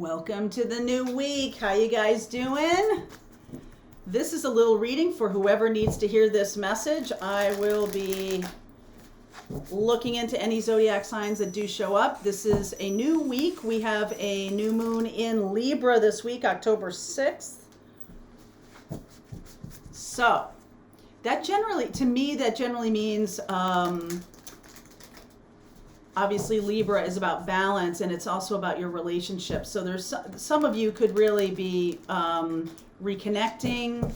Welcome to the new week. How you guys doing? This is a little reading for whoever needs to hear this message. I will be looking into any zodiac signs that do show up. This is a new week. We have a new moon in Libra this week, October 6th. So, to me, that generally means, obviously Libra is about balance, and it's also about your relationships. So there's some of you could really be reconnecting,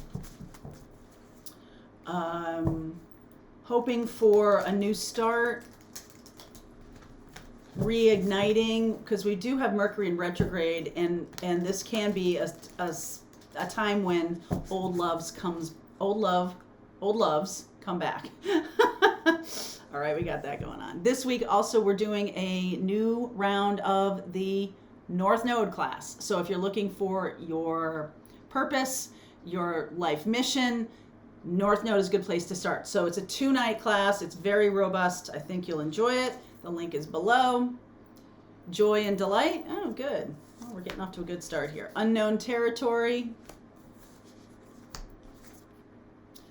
hoping for a new start, reigniting, because we do have Mercury in retrograde, and this can be a time when old loves come back. All right, we got that going on. This week also we're doing a new round of the North Node class. So if you're looking for your purpose, your life mission, North Node is a good place to start. So it's a 2-night class. It's very robust. I think you'll enjoy it. The link is below. Joy and delight. Oh, good. Well, we're getting off to a good start here. Unknown territory.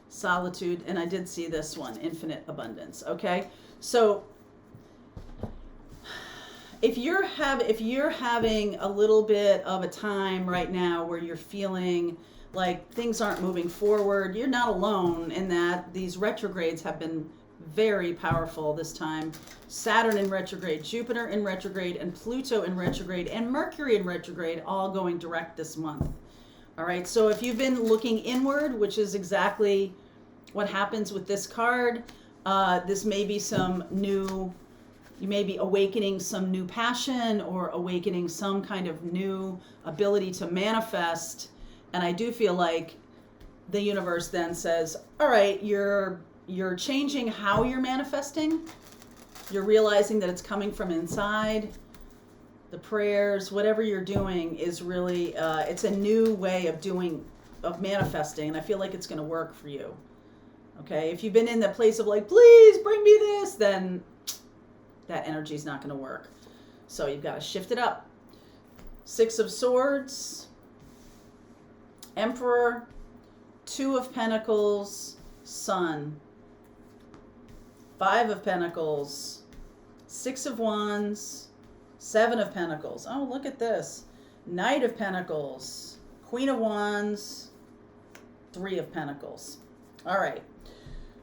Solitude, and I did see this one, infinite abundance. Okay, so if you're having a little bit of a time right now where you're feeling like things aren't moving forward, you're not alone in that. These retrogrades have been very powerful this time. Saturn in retrograde, Jupiter in retrograde, and Pluto in retrograde, and Mercury in retrograde, all going direct this month. All right, so if you've been looking inward, which is exactly what happens with this card, this may be you may be awakening some new passion or awakening some kind of new ability to manifest. And I do feel like the universe then says, all right, you're changing how you're manifesting. You're realizing that it's coming from inside. The prayers, whatever you're doing is really, it's a new way of manifesting. And I feel like it's going to work for you. Okay, if you've been in the place of like, please bring me this, then that energy is not going to work. So you've got to shift it up. 6 of Swords, Emperor, 2 of Pentacles, Sun, 5 of Pentacles, 6 of Wands, 7 of Pentacles. Oh, look at this. Knight of Pentacles, Queen of Wands, 3 of Pentacles. All right.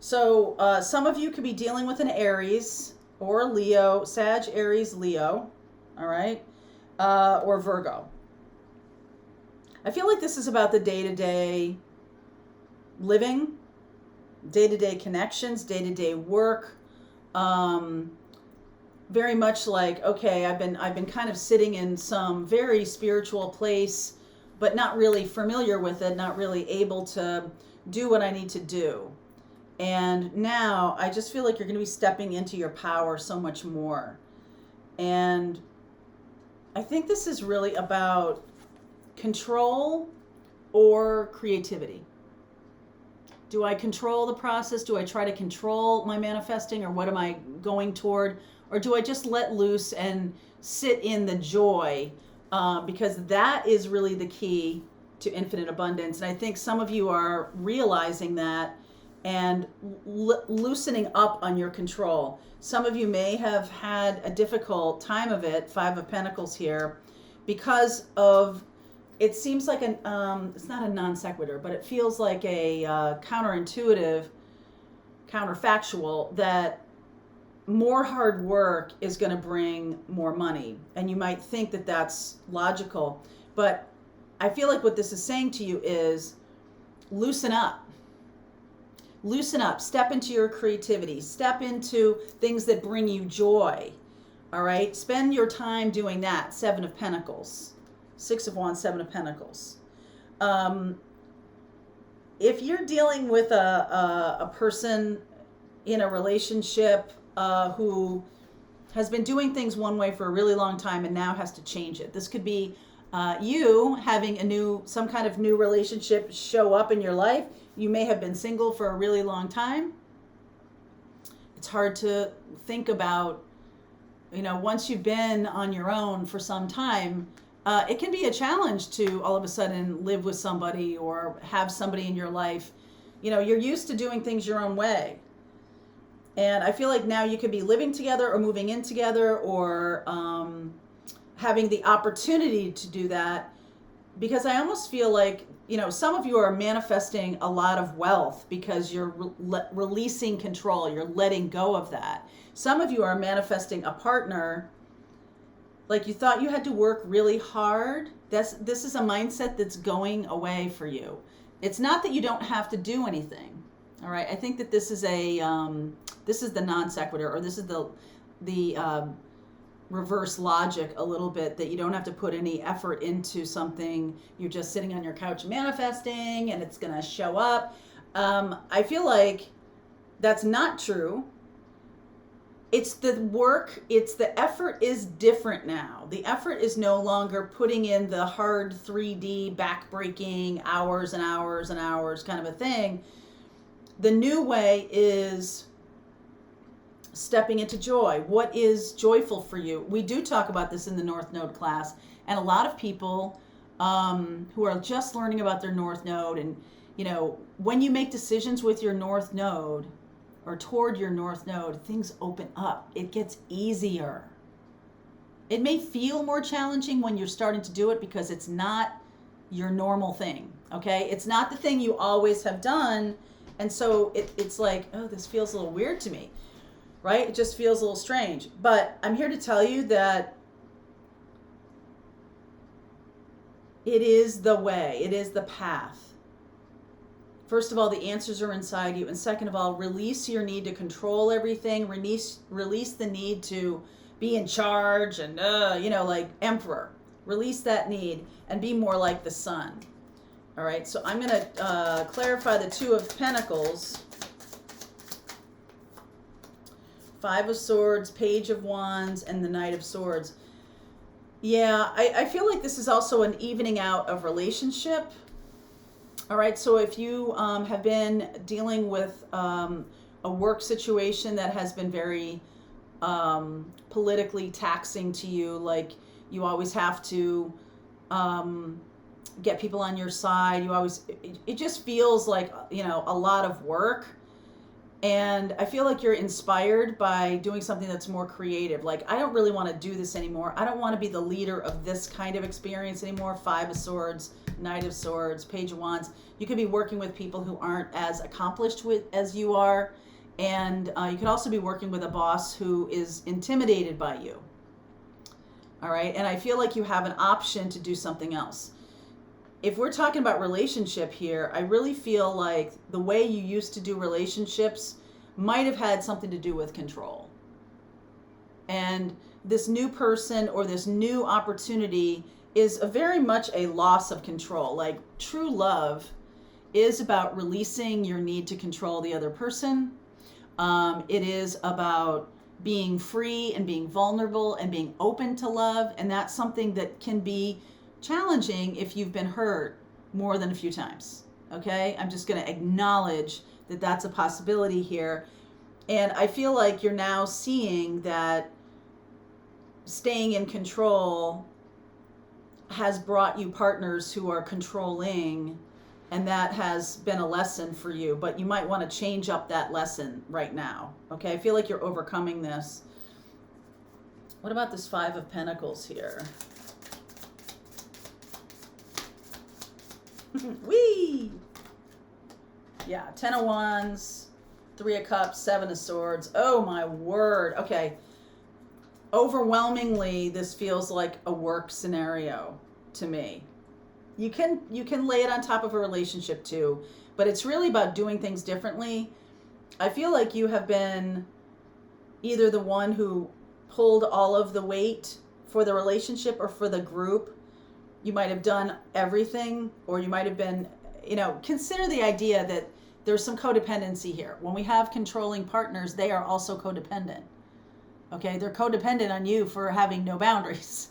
So some of you could be dealing with an Aries or Leo, Sag, Aries, Leo, all right, or Virgo. I feel like this is about the day-to-day living, day-to-day connections, day-to-day work. Very much like, okay, I've been kind of sitting in some very spiritual place, but not really familiar with it, not really able to do what I need to do. And now I just feel like you're going to be stepping into your power so much more. And I think this is really about control or creativity. Do I control the process? Do I try to control my manifesting, or what am I going toward? Or do I just let loose and sit in the joy? Because that is really the key to infinite abundance. And I think some of you are realizing that and loosening up on your control. Some of you may have had a difficult time of it, 5 of Pentacles here, because of, it seems like it's not a non sequitur, but it feels like a counterintuitive, counterfactual, that more hard work is going to bring more money. And you might think that that's logical, but I feel like what this is saying to you is loosen up. Loosen up, step into your creativity, step into things that bring you joy. All right, spend your time doing that. 7 of Pentacles, 6 of Wands, 7 of Pentacles. If you're dealing with a person in a relationship who has been doing things one way for a really long time and now has to change it, this could be you having some kind of new relationship show up in your life. You may have been single for a really long time. It's hard to think about, once you've been on your own for some time, it can be a challenge to all of a sudden live with somebody or have somebody in your life. You know, you're used to doing things your own way. And I feel like now you could be living together or moving in together or having the opportunity to do that, because I almost feel like, you know, some of you are manifesting a lot of wealth because you're releasing control, you're letting go of that. Some of you are manifesting a partner, like you thought you had to work really hard. This is a mindset that's going away for you. It's not that you don't have to do anything. All right, I think that this is this is the non sequitur, or this is the reverse logic a little bit, that you don't have to put any effort into something. You're just sitting on your couch manifesting and it's going to show up. I feel like that's not true. It's the work, it's the effort is different now. The effort is no longer putting in the hard 3D back-breaking hours and hours and hours kind of a thing. The new way is stepping into joy. What is joyful for you? We do talk about this in the North Node class, and a lot of people who are just learning about their North Node, and you know, when you make decisions with your North Node or toward your North Node, things open up. It gets easier. It may feel more challenging when you're starting to do it because it's not your normal thing, okay? It's not the thing you always have done, and so it's like, oh, this feels a little weird to me, right? It just feels a little strange. But I'm here to tell you that it is the way, it is the path. First of all, the answers are inside you. And second of all, release your need to control everything. Release the need to be in charge and, you know, like emperor. Release that need and be more like the sun. All right, so I'm going to clarify the Two of Pentacles. Five of Swords, Page of Wands, and the Knight of Swords. Yeah, I feel like this is also an evening out of relationship. All right, so if you have been dealing with a work situation that has been very politically taxing to you, like you always have to get people on your side, it just feels like, you know, a lot of work. And I feel like you're inspired by doing something that's more creative. Like, I don't really want to do this anymore. I don't want to be the leader of this kind of experience anymore. Five of Swords, Knight of Swords, Page of Wands. You could be working with people who aren't as accomplished as you are. And you could also be working with a boss who is intimidated by you. All right. And I feel like you have an option to do something else. If we're talking about relationship here, I really feel like the way you used to do relationships might have had something to do with control. And this new person or this new opportunity is very much a loss of control. Like, true love is about releasing your need to control the other person. It is about being free and being vulnerable and being open to love. And that's something that can be challenging if you've been hurt more than a few times. Okay, I'm just going to acknowledge that that's a possibility here. And I feel like you're now seeing that staying in control has brought you partners who are controlling, and that has been a lesson for you, but you might want to change up that lesson right now. Okay, I feel like you're overcoming this. What about this Five of Pentacles here? Whee! Yeah, Ten of Wands, Three of Cups, Seven of Swords. Oh my word. Okay. Overwhelmingly, this feels like a work scenario to me. You can lay it on top of a relationship too, but it's really about doing things differently. I feel like you have been either the one who pulled all of the weight for the relationship or for the group. You might have done everything, or you might have been, you know, consider the idea that there's some codependency here. When we have controlling partners, they are also codependent. Okay, they're codependent on you for having no boundaries.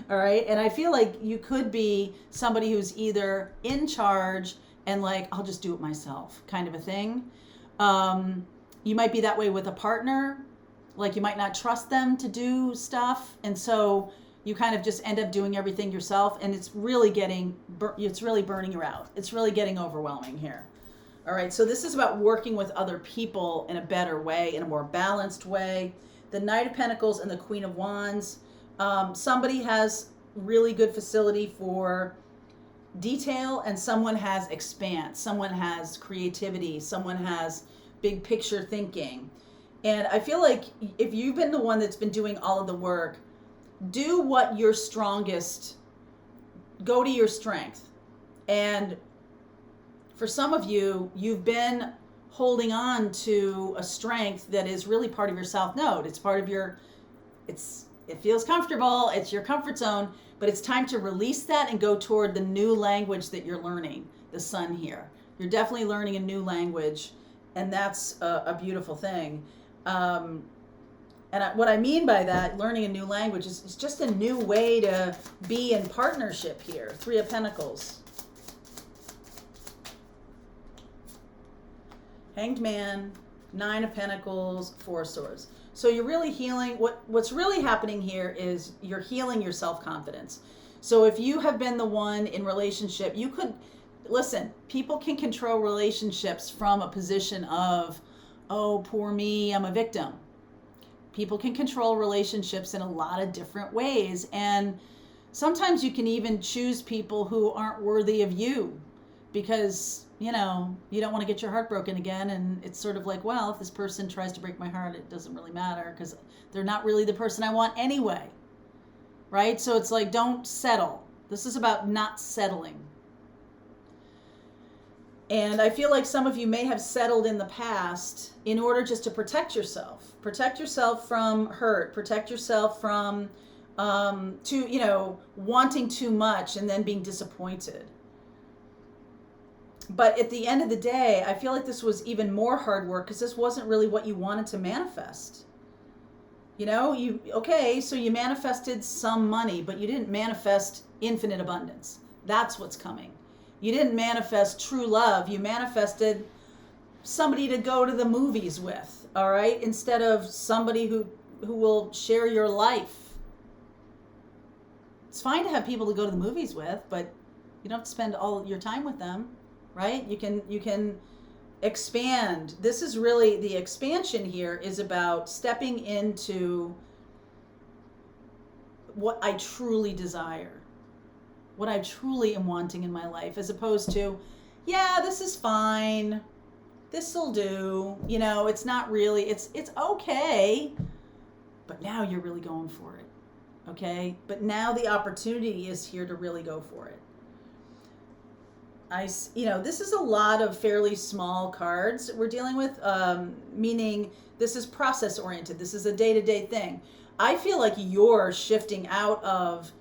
All right, and I feel like you could be somebody who's either in charge and like, I'll just do it myself kind of a thing. You might be that way with a partner. Like, you might not trust them to do stuff, and so You kind of just end up doing everything yourself, and it's really it's really burning you out. It's really getting overwhelming here. All right, so this is about working with other people in a better way, in a more balanced way. The Knight of Pentacles and the Queen of Wands. Somebody has really good facility for detail, and someone has expanse. Someone has creativity. Someone has big picture thinking. And I feel like if you've been the one that's been doing all of the work, do what you're strongest. Go to your strength. And for some of you, you've been holding on to a strength that is really part of your South Node. It's part of your, it feels comfortable. It's your comfort zone, but it's time to release that and go toward the new language that you're learning, the Sun here. You're definitely learning a new language, and that's a beautiful thing. What I mean by that, learning a new language, is just a new way to be in partnership here. Three of Pentacles. Hanged Man, Nine of Pentacles, Four of Swords. So you're really healing. What's really happening here is you're healing your self-confidence. So if you have been the one in relationship, you could, listen, people can control relationships from a position of, oh, poor me, I'm a victim. People can control relationships in a lot of different ways. And sometimes you can even choose people who aren't worthy of you because, you don't want to get your heart broken again. And it's sort of like, well, if this person tries to break my heart, it doesn't really matter because they're not really the person I want anyway. Right? So it's like, don't settle. This is about not settling. And I feel like some of you may have settled in the past in order just to protect yourself. Protect yourself from hurt. Protect yourself from wanting too much and then being disappointed. But at the end of the day, I feel like this was even more hard work because this wasn't really what you wanted to manifest. So you manifested some money, but you didn't manifest infinite abundance. That's what's coming. You didn't manifest true love. You manifested somebody to go to the movies with, all right? Instead of somebody who will share your life. It's fine to have people to go to the movies with, but you don't have to spend all your time with them, right? You can expand. This is really, the expansion here is about stepping into what I truly desire. What I truly am wanting in my life, as opposed to, yeah, this is fine. This'll do. It's not really, it's okay. But now you're really going for it. Okay? But now the opportunity is here to really go for it. This is a lot of fairly small cards we're dealing with, meaning this is process oriented. This is a day-to-day thing. I feel like you're shifting out of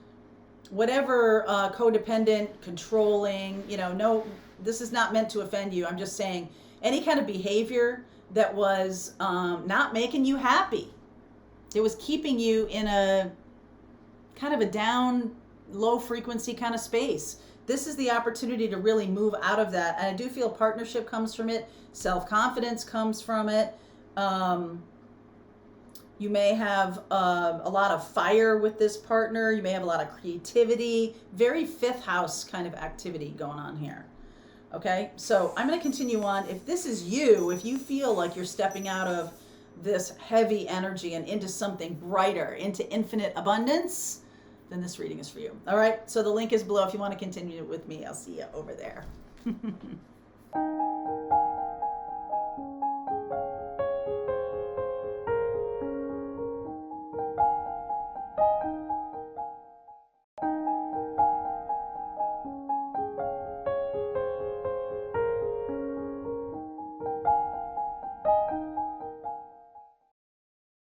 whatever codependent, controlling, no, this is not meant to offend you. I'm just saying any kind of behavior that was not making you happy. It was keeping you in a kind of a down, low frequency kind of space. This is the opportunity to really move out of that. And I do feel partnership comes from it. Self-confidence comes from it. You may have a lot of fire with this partner. You may have a lot of creativity. Very fifth house kind of activity going on here. Okay, so I'm going to continue on. If this is you, if you feel like you're stepping out of this heavy energy and into something brighter, into infinite abundance, then this reading is for you. All right, so the link is below if you want to continue with me. I'll see you over there.